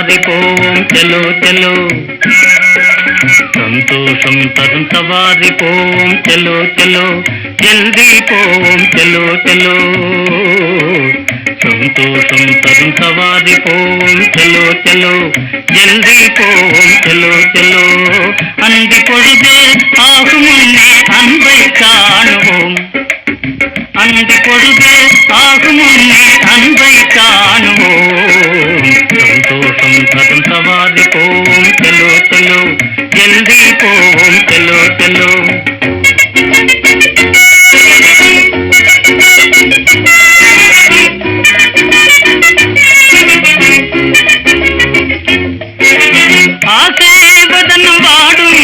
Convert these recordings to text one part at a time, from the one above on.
सवारी पोवोम चलो चलो संतोषम तरुण सवारी पोवोम चलो चलो जल्दी पोवोम चलो चलो संतोषम तरुण सवारी पोवोम चलो चलो जल्दी पोवोम चलो चलो अंदी பொழுதே ஆகும் முன்னே அன்பை காணுவோம் अंदी பொழுதே ஆகும் முன்னே அன்பை காணுவோம் संतोषम तरुण सवारी पोवोम चलो चलो जल्दी पोवोम चलो चलो ஆசை வதனம் வாடும்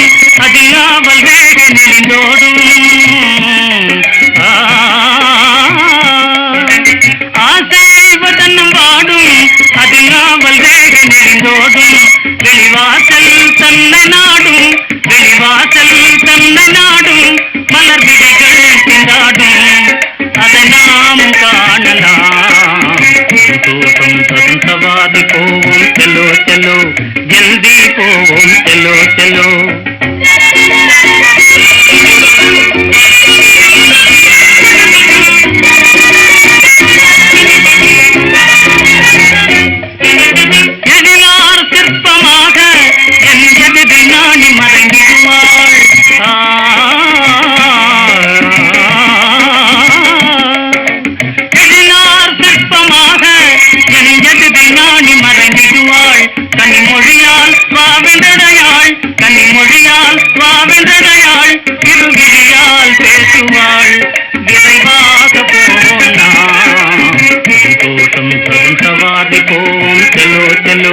அதிகாவல் வேக நெளிந்தோடும் ஆசை வதனம் வாடும் அதிகாவல் வேக நெளிந்தோடும் வெளிவாசல் தன்னை நாடும் வெளிவாசல் தன்னை நாடும் மலர் விதைகள் திண்டாடும் அதை நாம் காணலாம் संतोषम तरुण सवारी पोवोम चलो चलो जल्दी पोवोम चलो चलो எழிலார் சிற்பமாக என் ஜெகதி ஞானி மறைந்திடுவாள் எழிலார் சிற்பமாக என் ஜெகதி ஞானி மறைந்திடுவாள் கனிமொழியால் வாவென்றடையாள் கனிமொழியால் வாவென்றடையாள் இருவிழியால் பேசுவாள் விரைவாக போவோம் நாம் संतोषम तरुण सवारी पोवोम चलो चलो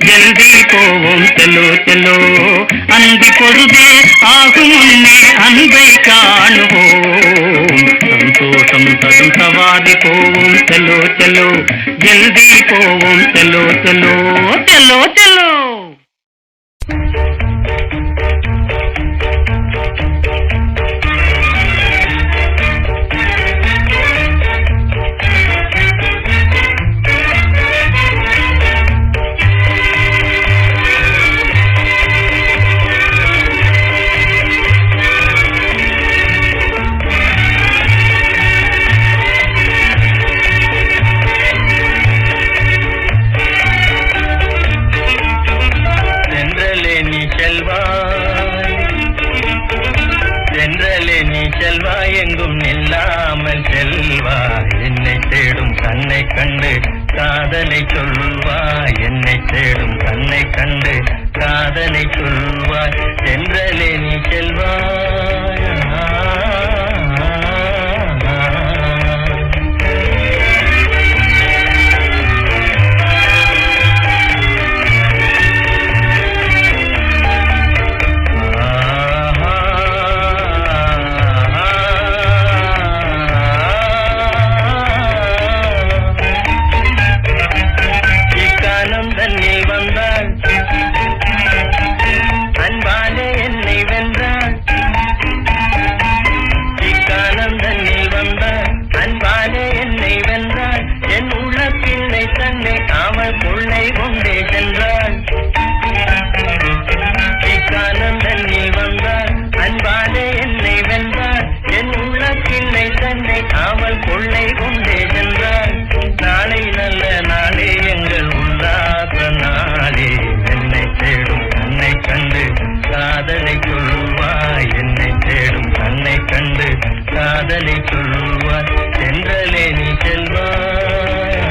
जल्दी पोवोम चलो चलो अंदी பொழுதே ஆகும் முன்னே அன்பை காணுவோம் संतोषम तरुण सवारी पोवोम चलो चलो जल्दी पोवोम चलो चलो चलो चलो எங்கும் நில்லாமல் செல்வாய் என்னை தேடும் கண்ணை கண்டு காதலை சொல்வாய் என்னை தேடும் கண்ணை கண்டு காதலை சொல்வாய் சென்றலே நீ செல்வாய் காதலை சொல்வாய் சென்றலே நீ செல்வாய்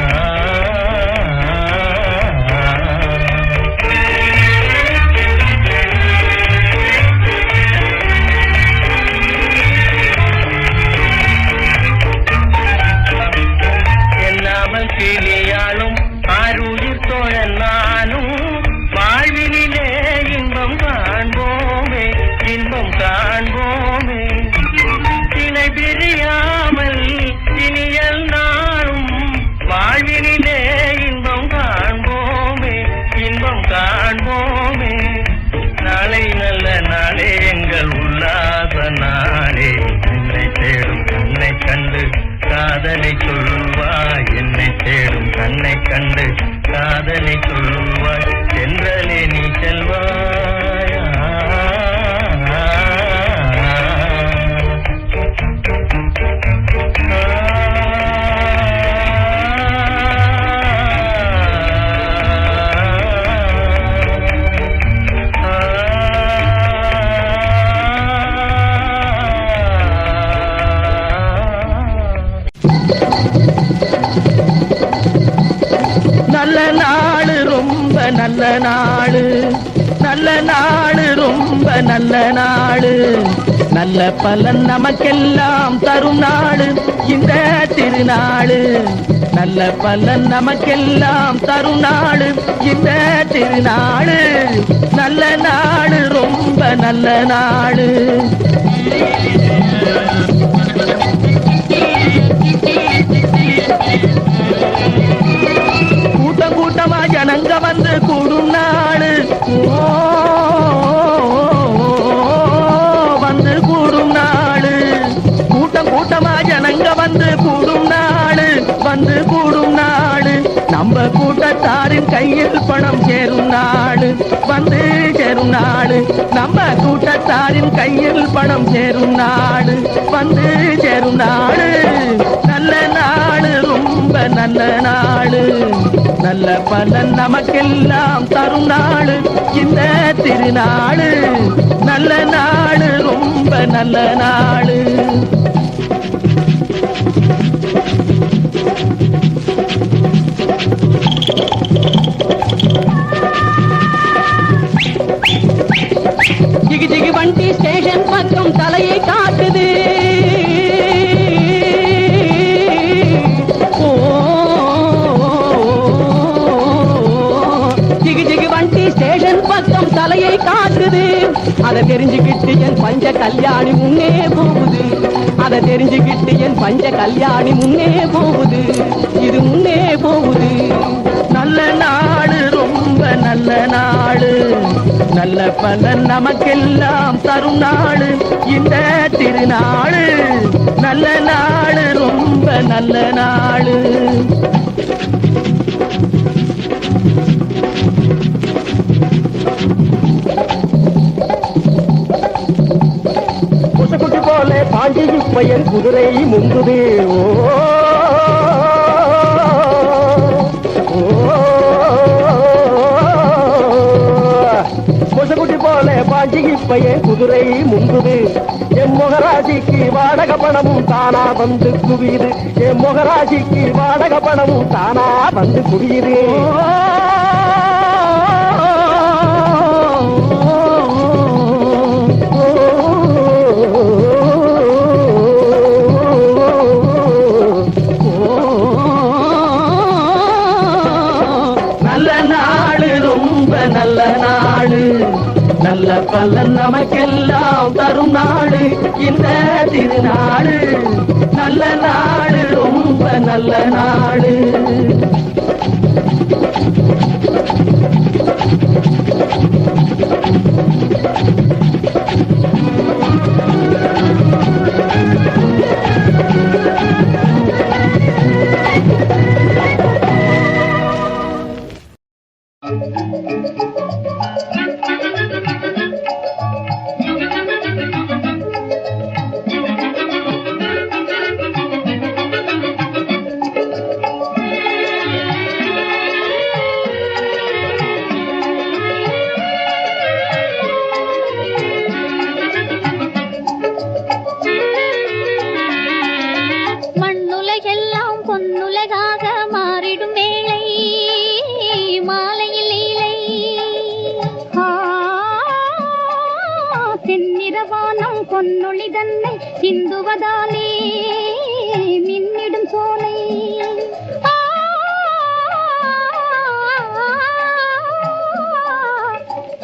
நல்ல நாள் ரொம்ப நல்ல நாள், நல்ல நாள் ரொம்ப நல்ல நாள், நல்ல பலன் நமக்கெல்லாம் தரும் நாள் இந்த திருநாள், நல்ல பலன் நமக்கெல்லாம் தரும் நாள் இந்த திருநாள், நல்ல நாள் ரொம்ப நல்ல நாள். கூட்டம் கூட்டமா ஜனங்க வந்து கூடும் நாள், வந்து கூடும் நாள், கூட்டம் கூட்டமா ஜனங்க வந்து கூடும் நாள், வந்து கூடும் நாள், நம்ம கூட்டத்தாரின் கையில் பணம் சேரும் நாள், வந்து சேரும் நாள், நம்ம கூட்டத்தாரின் கையில் பணம் சேரும் நாள், வந்து சேரும் நாள், நல்ல நாள் ரொம்ப நல்ல நாள், நல்ல பலன் நமக்கெல்லாம் தரும் நாள் இந்த திருநாள், நல்ல நாள் ரொம்ப நல்ல நாள். ஜிகி ஜிகி வண்டி ஸ்டேஷன் பக்கம் தலையை காட்டுது, ஜிகி ஜிகி வண்டி ஸ்டேஷன் பக்கம் தலையை காட்டுது, அதை தெரிஞ்சுக்கிட்டு என் பஞ்ச கல்யாணி முன்னே போகுது, அதை தெரிஞ்சுக்கிட்டு என் பஞ்ச கல்யாணி முன்னே போகுது, இது முன்னே போகுது. நல்ல நாடு ரொம்ப நல்ல நாடு, நல்ல பலன் நமக்கெல்லாம் தரும் நாடு இந்த திருநாடு, நல்ல நாடு ரொம்ப நல்ல நாடு. குட்டி போல பாஞ்சி பையன் குதிரை முங்குது, குட்டி போல பாஞ்சி பையன் குதிரை முங்குது, என் மொகராஜிக்கு வாடகை பணமும் தானா வந்து குவியுது, என் மொகராஜிக்கு வாடகை பணமும் தானா வந்து குவியுது. நல்ல நாடு, நல்ல பலன் நமக்கெல்லாம் தரும் நாடு இந்த திருநாடு, நல்ல நாடு ரொம்ப நல்ல நாடு. பொன்னொழிதன்னை சிந்துவதாலே மின்னிடும் சோலை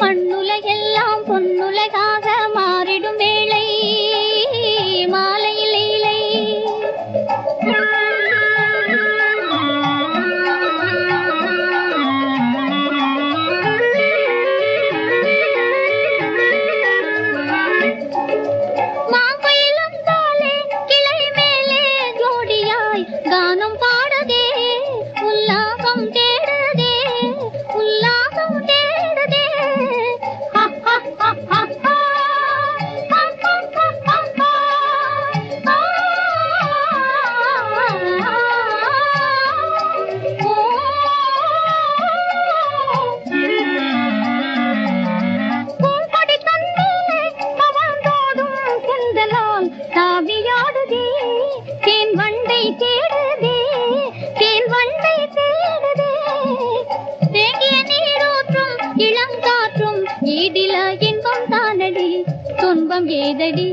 மண்ணுலகெல்லாம் பொன்னுலகாக மாறிடும் வேளை மாலையில் இலை கானம் பாடதே ஏதடி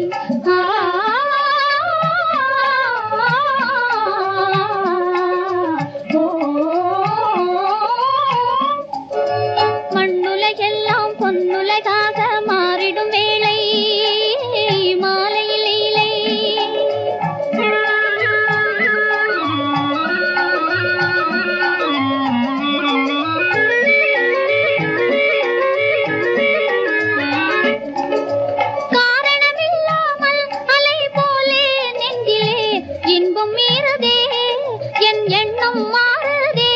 மண்ணுலகெல்லாம் பொன்னுலகாக மாறிடும் வேளை மாலையில் இலை காரணமில்லாமல் அலை போலே நெஞ்சிலே இன்பம் மீறுதே என் எண்ணம் மாறுதே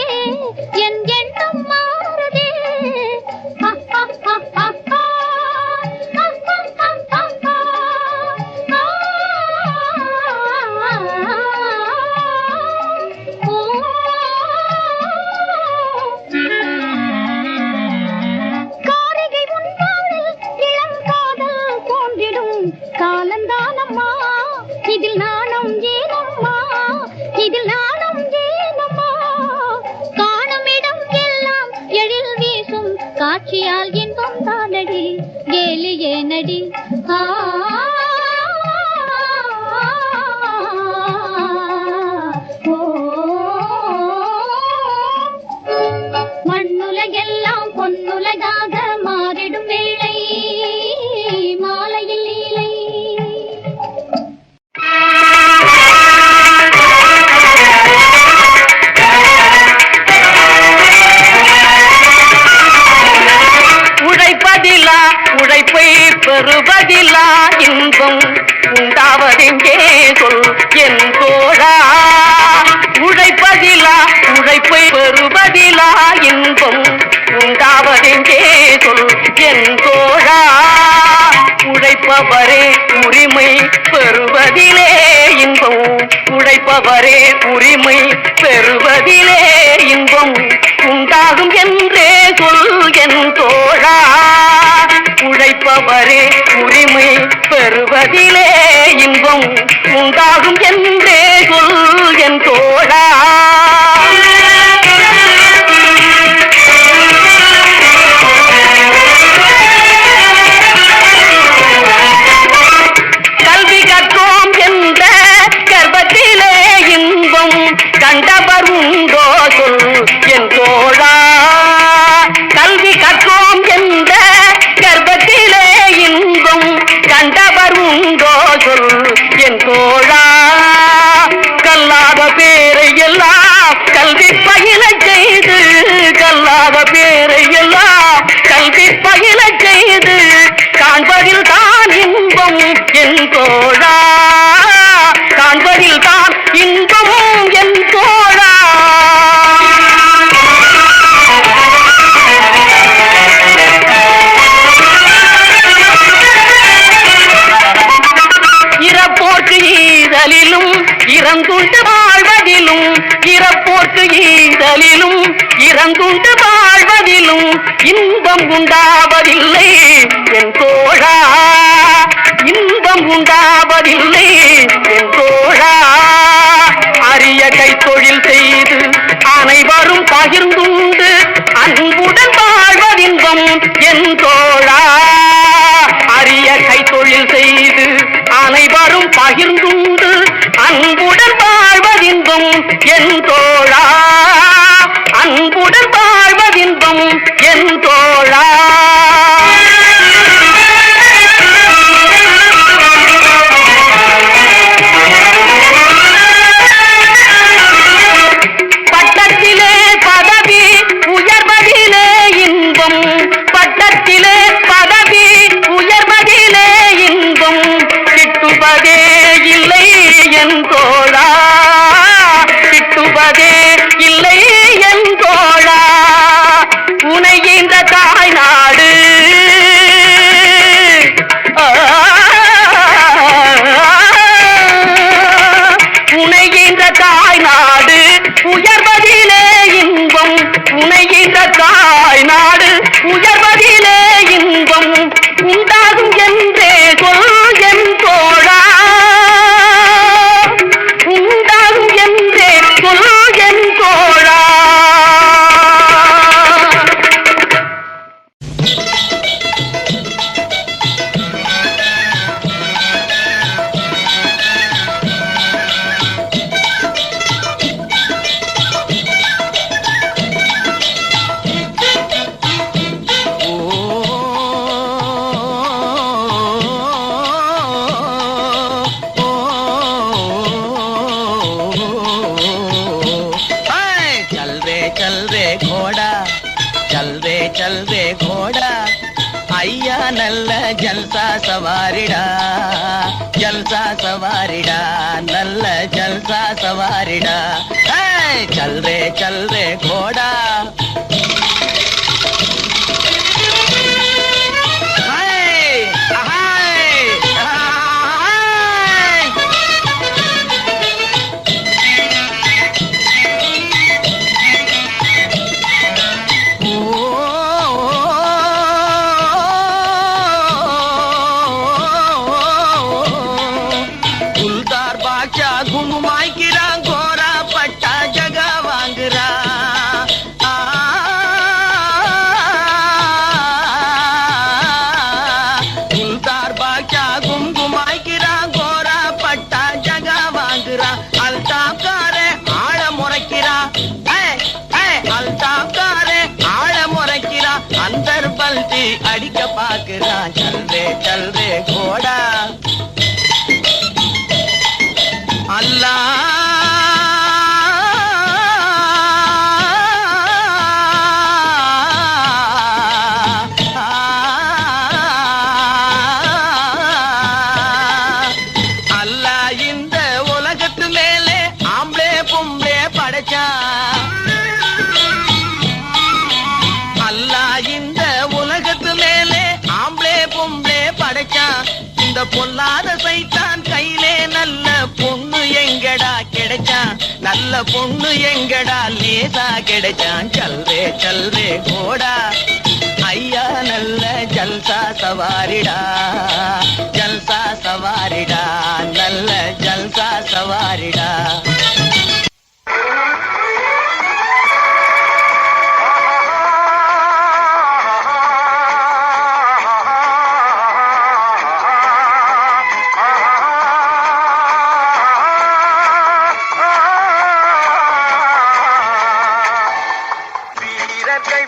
என் எண்ணம் மாறுதே காரிகை முன்னாளில் இளம் காதல் தோன்றிடும் காலந்தானம்மா இதில் நாணம் ஏனம்மா இதில் நாணம் ஏனம்மா காணுமிடம் எல்லாம் எழில் வீசும் காட்சியால் இன்பம் தானடி கேலி ஏனடி மண்ணுலகெல்லாம் பொன்னுலகாக மாறிடும் வேளை மாலையில் லீலை உழைப்பதிலா உழைப்பை பெறுவதிலா இன்பம் உண்டாவதெங்கே சொல் என் தோழா உழைப்பதிலா உழைப்பை பெறுவதிலா இன்பம் உண்டாவதெங்கே சொல் என் தோழா உழைப்பவரே உரிமை பெறுவதிலே இன்பம் உழைப்பவரே உரிமை பெறுவதிலே இன்பம் உண்டாகும் என்றே சொல் என் தோழா உழைப்பவரே உரிமை பெறுவதிலே இன்பம் உண்டாகும் என்றே சொல் என் தோழா கல்வி கற்றோம் என்ற கர்ப்பத்திலே இன்பம் கண்டவர் உண்டோ சொல் என் தோழா கல்வி கற்றோம் என்ற கர்ப்பத்திலே இன்பம் கண்டவர் உண்டோ சொல் என் தோழா கல்லாத பேரை எல்லாம் கல்வி பயில செய்து கல்லாத பேரை எல்லாம் கல்வி பயில செய்து காண்பதில் தான் இன்பம் என் தோழா காண்பதில் தான் இன்பம் என் தோழா இறப்போர்க்கு ஈதலிலும் இறந்துண்டு வாழ்வதிலும் இறப்போர்க்கு ஈதலிலும் இறந்துண்டு வாழ்வதிலும் இன்பம் உண்டாவதில்லை என் தோழா இன்பம் உண்டாவதில்லை என் தோழா அரிய கைத்தொழில் செய்து அனைவரும் பகிர்ந்துண்டு அன்புடன் வாழ்வதின்பம் என் தோழா அரிய கைத்தொழில் செய்து அனைவரும் பகிர்ந்துண்டு அன்புடன் வாழ்வதின்பம் என் தோழா அன்புடன் வாழ்வதின்பம் என் தோழா பட்டத்திலே பதவி உயர்வதிலே இன்பம் பட்டத்திலே பதவி உயர்வதிலே இன்பம் கிட்டுவதே இல்லை என் தோழா கிட்டுவதே இல்லை என் தோழா உனை இந்த தாய் நாடு உனை இந்த தாய் நாடு உயர்வதிலே இன்பம் உனை இந்த தாய் நாடு உயர்வதிலே இன்பம் உண்டாகும் என்றே சொல் என் தோழா உண்டாகும் என்றே சொல் என் தோழா चल रे घोड़ा ஐயா நல்ல ஜல்சா சவாரிடா நல்ல ஜல்சா சவாரிடா चल रे घोड़ा அடிக்க பாக்குறான் चल रे घोड़ा अल्लाह இந்த உலகத்து மேலே ஆம்பளே பொம்பளே படைச்சான் இந்த பொல்லாத சைத்தான் கையிலே நல்ல பொண்ணு எங்கடா கிடைச்சான் நல்ல பொண்ணு எங்கடா லேசா கிடைச்சான் चल रे घोड़ा ஐயா நல்ல ஜல்சா சவாரிடா நல்ல ஜல்சா சவாரிடா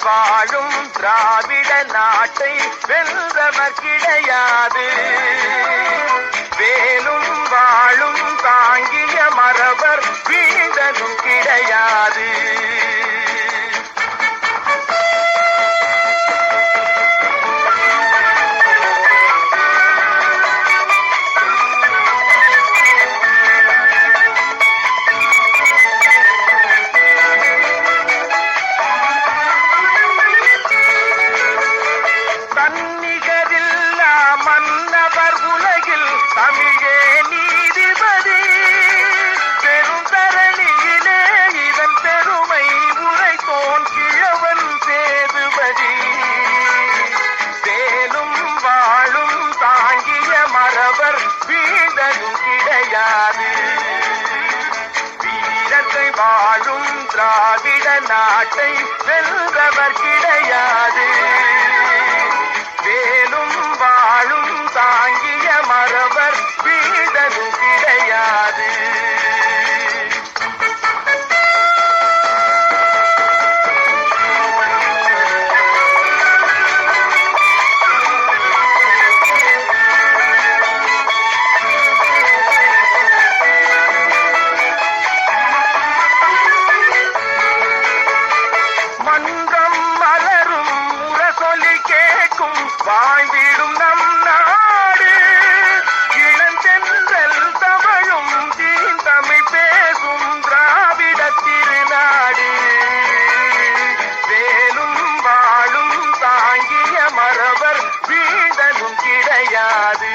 வாழும் திராவிட நாட்டை வென்றவர் கிடையாது வேலும் வாழும் தாங்கிய மறவர் வீழ்ந்ததும் கிடையாது வாழும் திராவிட நாட்டை வென்றவர் கிடையாது வேலும் வாழும் தாங்கிய மறவர் வீழ்ந்ததும் கிடையாது வாழ்ந்திடும் நம் நாடு இளந்தென்றல் தமிழும் தீந்தமிழ் பேசும் திராவிட திருநாடு வேலும் வாழும் தாங்கிய மறவர் வீழ்ந்ததும் கிடையாது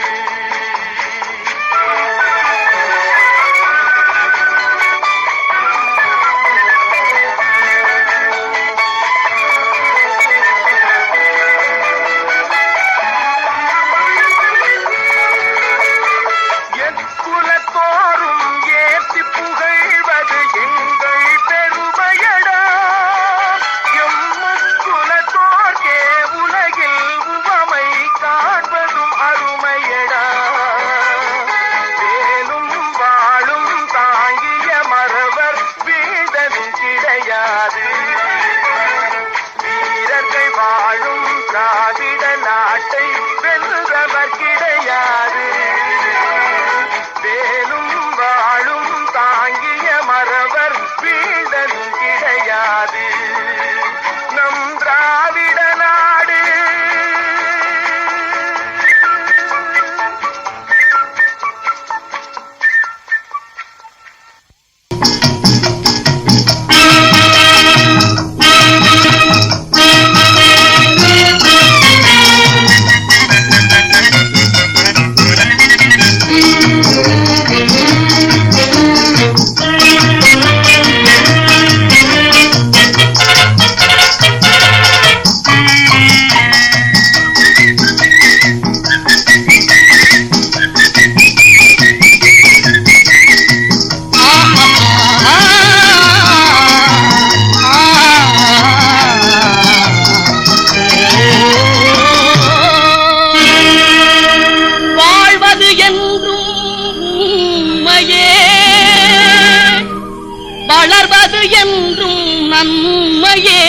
வீரர்கள் வாழும் திராவிட நாட்டை வென்றவர் கிடையாது வேலும் வாழும் தாங்கிய மறவர் வீழ்ந்ததும் கிடையாது நம் திராவிட நாடு. வளர்வது என்றும் நன்மையே,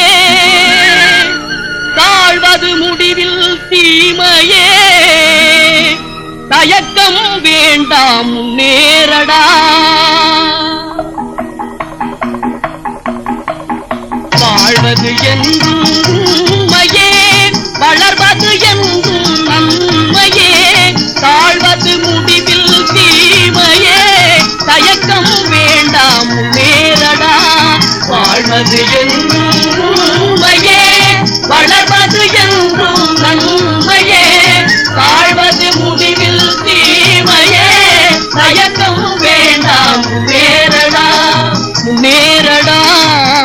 தாழ்வது முடிவில் தீமையே. தயக்கம் வேண்டாம் முன்னேறடா. வாழ்வது என்றும் உண்மையே, வளர்வது என்றும் நன்மையே. தாழ்வது முடிவில் தீமையே, தயக்கம் வேண்டாம் முன்னேறடா. வாழ்வது என்றும் உண்மையே, வளர்வது என்றும் நன்மையே. தாழ்வது முடிவில் தீமையே, தயக்கம் வேண்டாம் முன்னேறடா. முன்னேறடா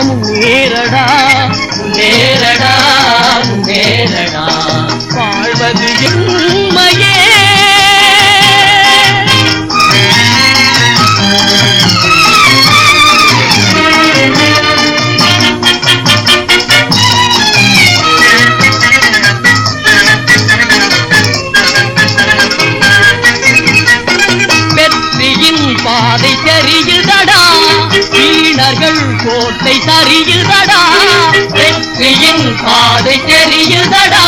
முன்னேறடா முன்னேறடா முன்னேறடா. வாழ்வது உண்மையே. பாதை தெரியுதடா, வீணர்கள் கோட்டை தரியுதடா. வெற்றியின் பாதை தெரியுதடா,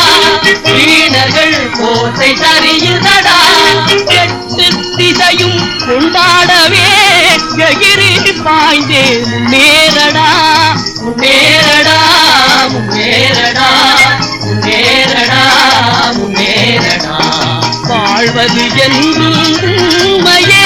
வீணர்கள் கோட்டை தரியுதடா. எட்டு திசையும் கொண்டாடவே எகிரி பாய்ந்தே முன்னேறடா. முன்னேறடா முன்னேறடா முன்னேறடா முன்னேறடா. வாழ்வது என்றும் உண்மையே.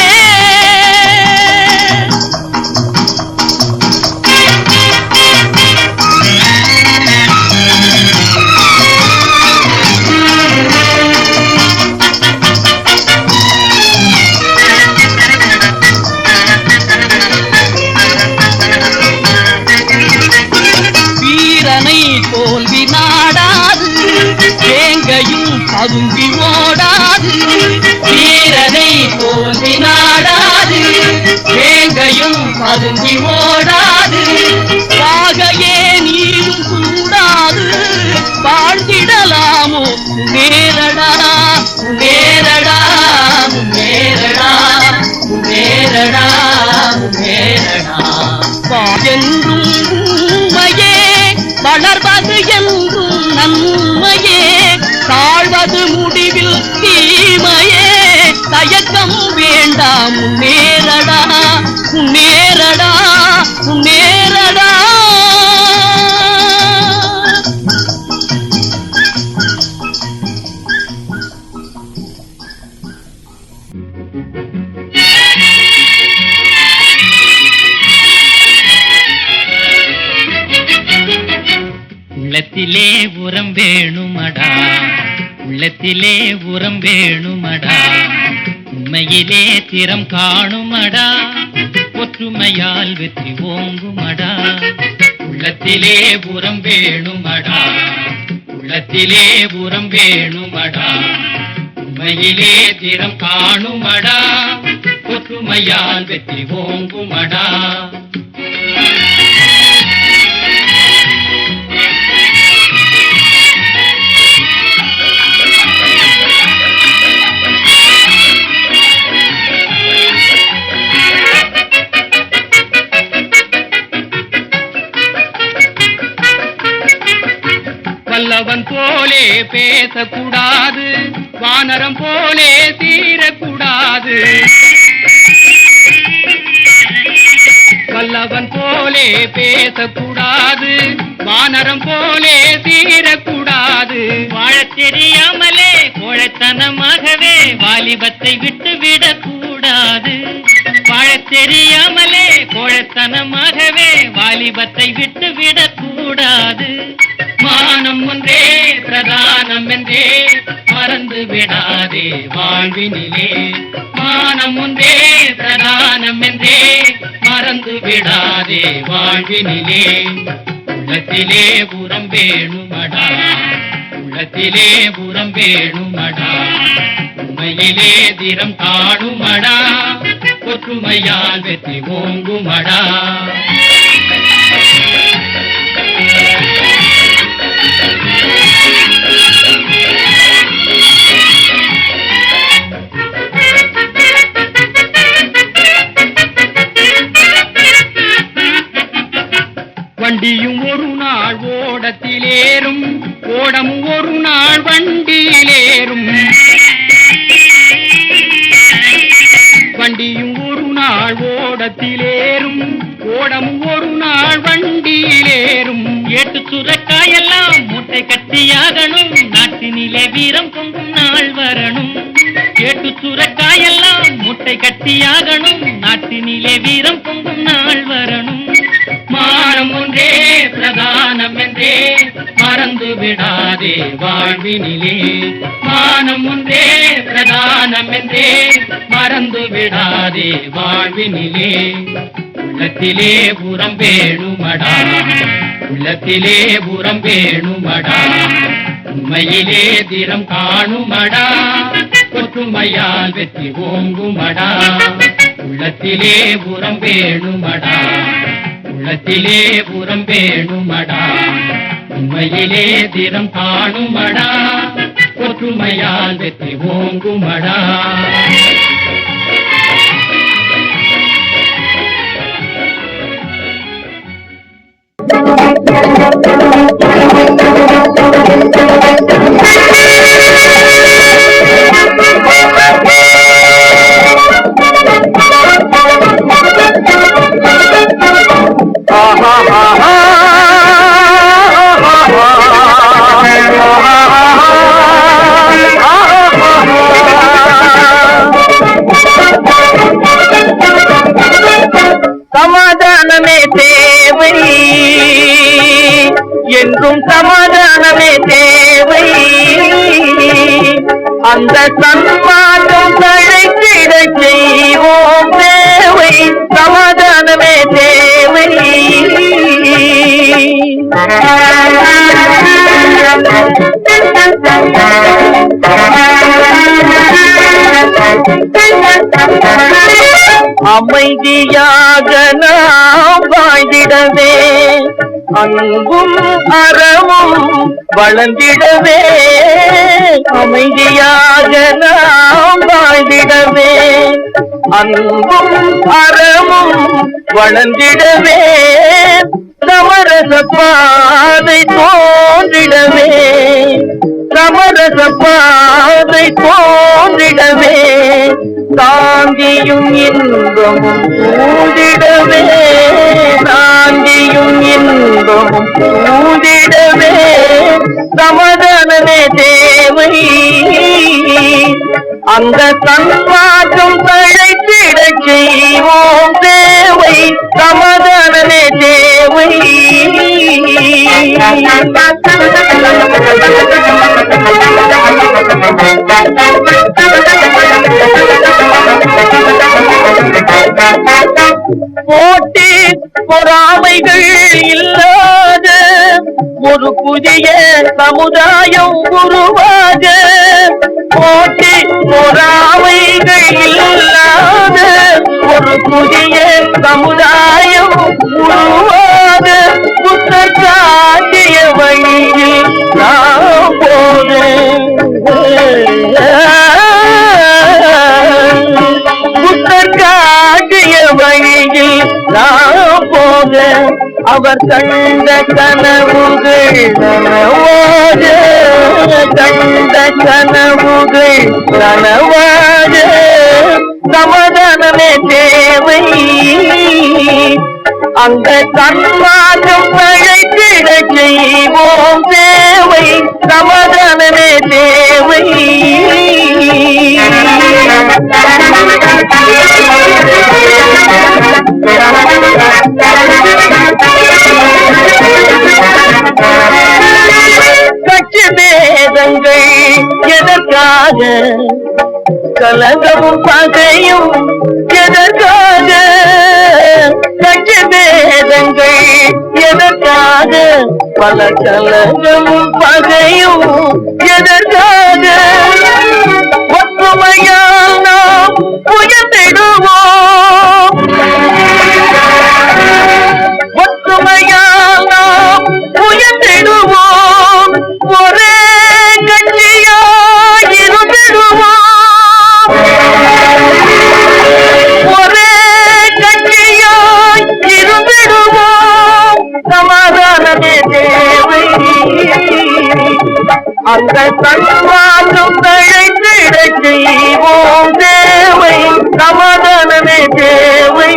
தோல்வி நாடாது, வேங்கையும் பதுங்கி ஓடாது. வீரனை தோல்வி நாடாது, வேங்கையும் பதுங்கி ஓடாது. வாகையே நீரும் கூடாது, வாழ்ந்திடலாமோ முன்னேறடா. முன்னேறடா முன்னேறடா முன்னேறடா முன்னேறடா. என்றும் உண்மையே, வளர்வது என்றும் நன்மையே. தாழ்வது முடிவில் தீமையே, தயக்கம் வேண்டாம் முன்னேறடா. முன்னேறடா முன்னேறடா. உள்ளத்திலே உரம் வேணுமடா, உள்ளத்திலே உரம் வேணுமடா. உண்மையிலே திறம் காணுமடா, ஒற்றுமையால் வெற்றி ஓங்குமடா. உள்ளத்திலே உரம் வேணுமடா, உள்ளத்திலே உரம் வேணுமடா. உண்மையிலே திறம் காணுமடா, ஒற்றுமையால் வெற்றி ஓங்குமடா. வல்லவன் போலே பேசக்கூடாது, வானரம் போலே தீரக்கூடாது. வல்லவன் போலே பேசக்கூடாது, வானரம் போலே தெரியாமலே கோழைத்தனமாகவே வாலிபத்தை விட்டு விடக்கூடாது. வாழத் தெரியாமலே கோழைத்தனமாகவே வாலிபத்தை விட்டு விடக்கூடாது. மானம் ஒன்றே பிரதானம் என்றே மறந்து விடாதே வாழ்வினிலே. மானம் ஒன்றே பிரதானம் என்றே மறந்து விடாதே வாழ்வினிலே. உள்ளத்திலே புறம் வேணுமடா, உள்ளத்திலே புறம் வேணுமடா. உண்மையிலே திறம் காணுமடா, ஒற்றுமையால் வெற்றி ஓங்குமடா. வண்டியும் ஒரு நாள் ஓடத்திலேறும், ஓடமும் ஒரு நாள் வண்டியிலேறும். வண்டியும் ஒரு நாள் ஓடத்திலேறும், ஓடமும் ஒரு நாள் வண்டியிலேறும். ஏட்டு சுரக்காயெல்லாம் மூட்டை கட்டியாகணும், நாட்டினிலே வீரம் பொங்கும் நாள் வரணும். ஏட்டு சுரக்காயெல்லாம் மூட்டை கட்டியாகணும், நாட்டினிலே வீரம் பொங்கும் நாள் வரணும். மானம் ஒன்றே பிரதானம் என்றே மறந்து விடாதே வாழ்வினிலே. மானம் ஒன்றே பிரதானம் என்றே மறந்து விடாதே வாழ்வினிலே. உள்ளத்திலே புறம் வேணுமடா, உள்ளத்திலே புறம் வேணுமடா. உண்மையிலே திறம் காணுமடா, ஒற்றுமையால் வெற்றி ஓங்குமடா. உள்ளத்திலே புறம் வேணுமடா, உள்ளத்திலே புறம் வேணுமடா. உண்மையிலே திறம் காணுமடா, ஒற்றுமையால் வெற்றி ஓங்குமடா. சமாதானமே தேவை, என்றும் சமாதானமே தேவை. அந்த சன்மார்க்கம் தழைத்திட செய்வோம் தேவை. சமாதானமே தேவை. அமைதியாக நாம் வாழ்ந்திடவே, அன்பும் அறமும் வளர்ந்திடவே. அமைதியாக நாம் வாழ்ந்திடவே, அன்பும் அறமும் வளர்ந்திடவே. சமரச பாதை தோன்றிடவே, சமரச பாதை தோன்றிடவே. சாந்தியும் இன்பமும் சூழ்ந்திடவே, சாந்தியும் இன்பமும் சூழ்ந்திடவே. சமாதானமே தேவை, அந்த சன்மார்க்கம் தழைத்திட செய்வோம் தேவை. சமாதானமே தேவை. போட்டி பொறாமைகள் இல்லாத ஒரு புதிய சமுதாயம் உருவாக. போட்டி பொறாமைகள் இல்லாத ஒரு புதிய சமுதாயம் உருவாக. புத்தர் காட்டிய வழியில் நாம் போக, புத்தர் காட்டிய வழியில் நாம் போக. அவர் கண்ட கனவுகள் நனவாக, கண்ட கனவுகள் நனவாக. சமாதானமே தேவை, அந்த சன்மார்க்கம் தழைத்திட செய்வோம் தேவை. சமாதானமே தேவை. பேதங்கள் எதற்காக கலகமும் பகையும் எதற்காக கட்சி பேதங்கள் எதற்காக பல கலகமும் பகையும் எதற்காக ஒற்றுமையால் நாம் உயர்ந்திடுவோம் ஒற்றுமையால் நாம் உயர்ந்திடுவோம் ஒரே கட்சியாய் இருந்திடுவோம் ஒரே கட்சியாய் இருந்திடுவோம் சமாதானமே தேவை அந்த தன்வாக்கும் தழைத்திடச் செய்வோம் தேவை சமாதானமே தேவை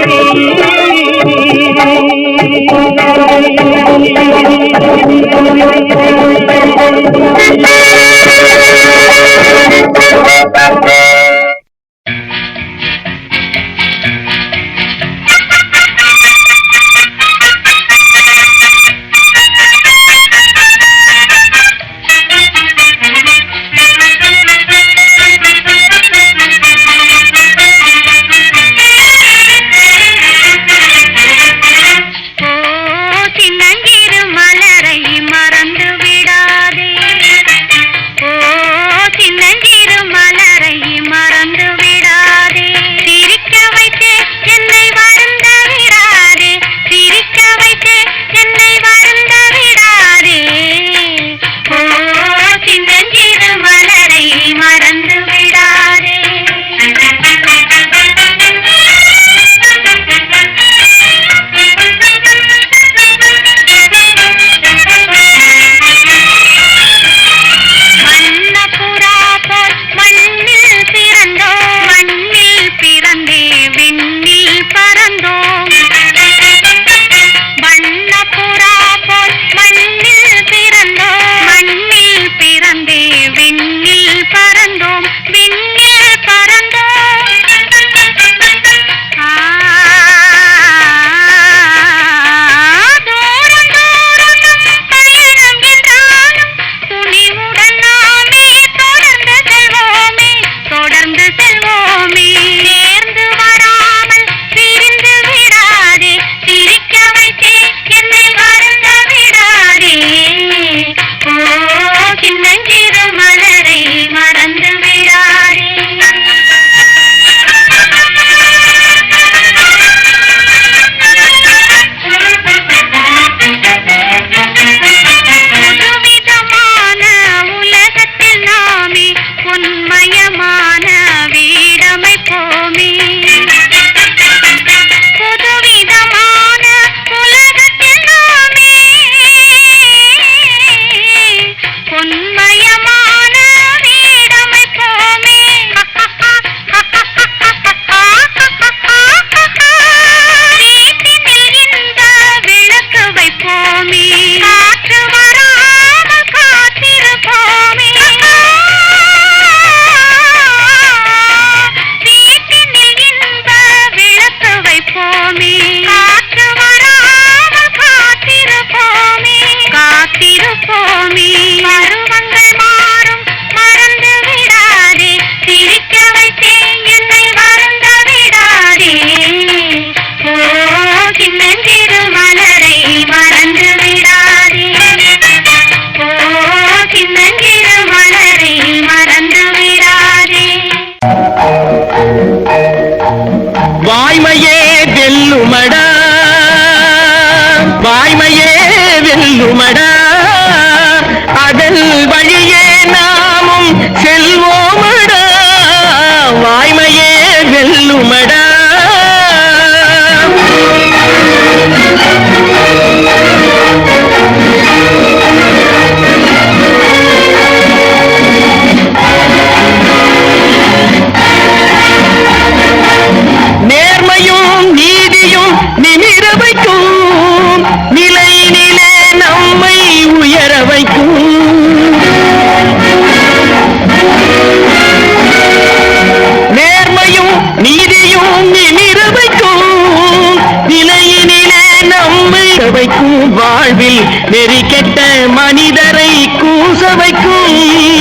வைக்கும் வாழ்வில் நெறி கெட்ட மனிதரை கூச வைக்கும்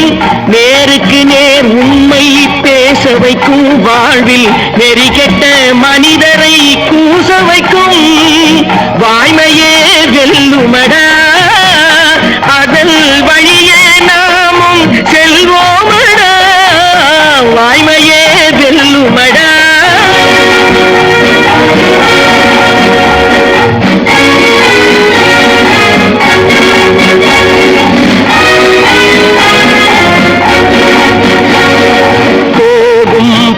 நேருக்கு நேர் உண்மை பேச வைக்கும், வாழ்வில் நெறிகெட்ட மனிதரை கூச வைக்கும். வாய்மையே வெல்லுமடா, அதன் வழியே நாமும் செல்வோமடா. வாய்மையே வெல்லுமடா.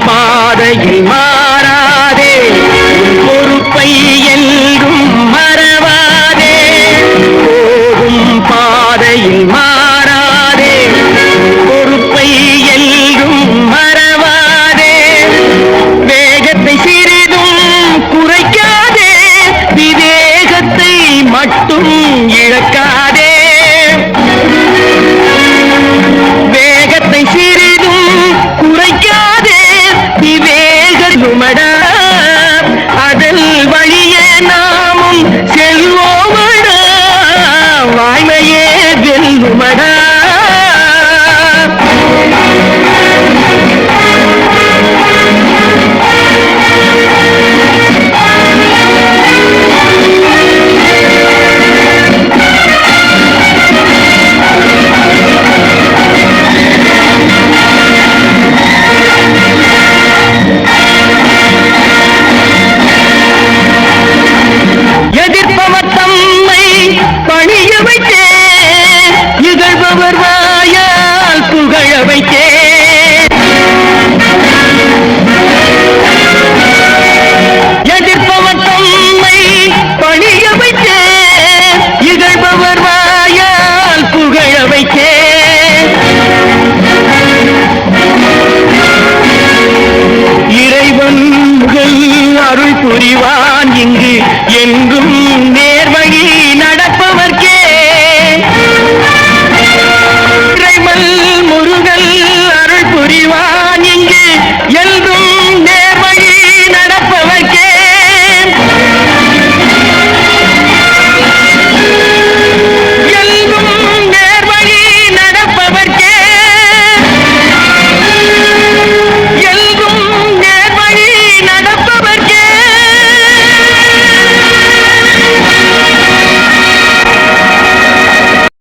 பாதையில் மாறாதே, பொறுப்பை என்றும் மறவாதே. போகும் பாதையில் மாறாதே, பொறுப்பை என்றும் மறவாதே. வேகத்தை சிறிதும் குறைக்காதே, விவேகத்தை மட்டும் இழக்காதே. வேகத்தை சிறிதும் குறைக்காதே, விவேகமடா, அதன் வழியே நாமும் செல்வோமடா. வாய்மையே வெல்லுமடா. எதிர்ப்பவர் தம்மை பணிய வைத்தே, இகழ்பவர் வாயால் புகழ வைத்தே.